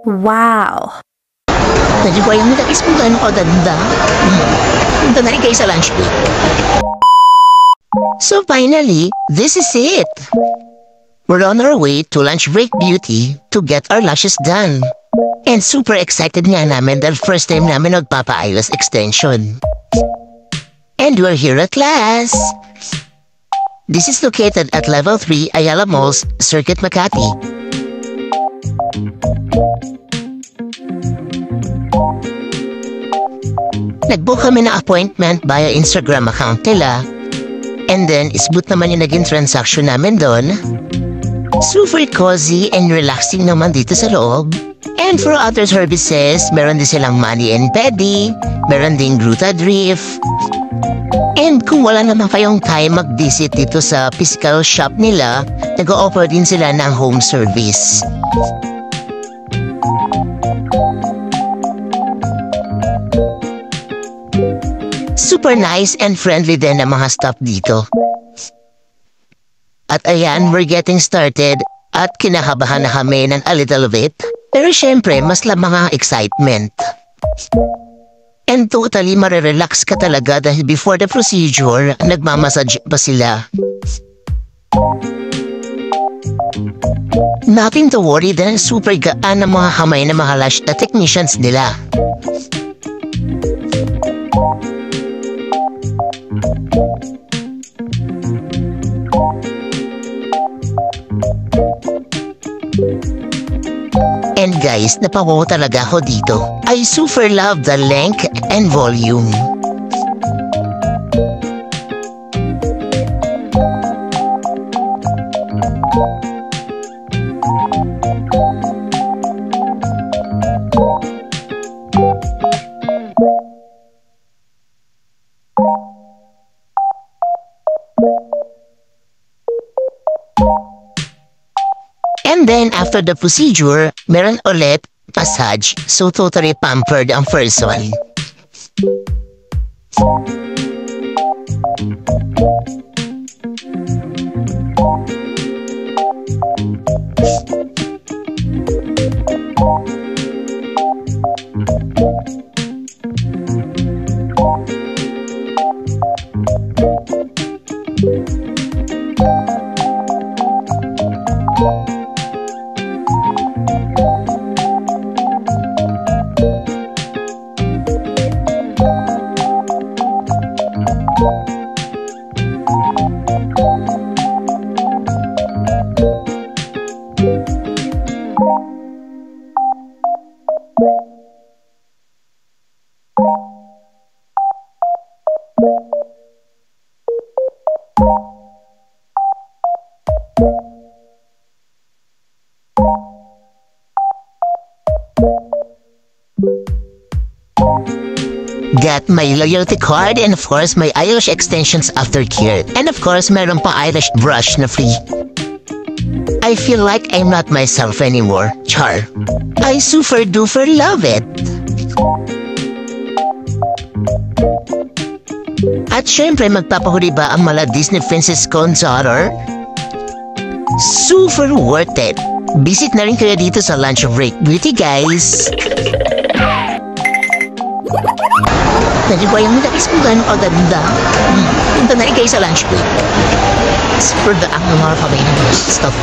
Wow! Medyo ko yung nagkakis kung gano'n kaganda. Punta na rin kayo sa lunch break. So finally, this is it. We're on our way to Lunch Break Beauty to get our lashes done. And super excited nga namin dahil first time namin magpapa-eyelash extension. And we're here at last. This is located at Level 3 Ayala Malls, Circuit Makati. Nag-book kami na appointment via Instagram account nila. And then, isboot naman yung naging transaction namin doon. Super cozy and relaxing naman dito sa loob. And for other services, meron din silang Mani and Pedi, meron din Glutadrift. And kung wala naman kayong time mag-visit dito sa physical shop nila, nag-o-offer din sila ng home service. Super nice and friendly din ang mga staff dito. At ayan, we're getting started at kinakabahan na kami ng a little bit. Pero syempre, mas lamang ang excitement. And totally marirelax ka talaga dahil before the procedure, nagmamassage pa sila. Nothing to worry dahil super gaan ang mga kamay ng mga lash na technicians nila. And guys, napawaw talaga ako dito. I super love the length and volume. And then, after the procedure, meron ulit massage. So, totally pampered ang person. Got my loyalty card and of course my eyelash extensions aftercare. And of course meron pa eyelash brush na free. I feel like I'm not myself anymore, char. I super duper love it. At syempre magpapahuli ba ang mala Disney Princess Consort? Super worth it. Visit na rin kayo dito sa Lunch Break Beauty, guys. Medyo ko yung nagkakis kung gano'n kaganda. Punta na rin kayo sa lunch break. Super ang mga kamay ng stuff.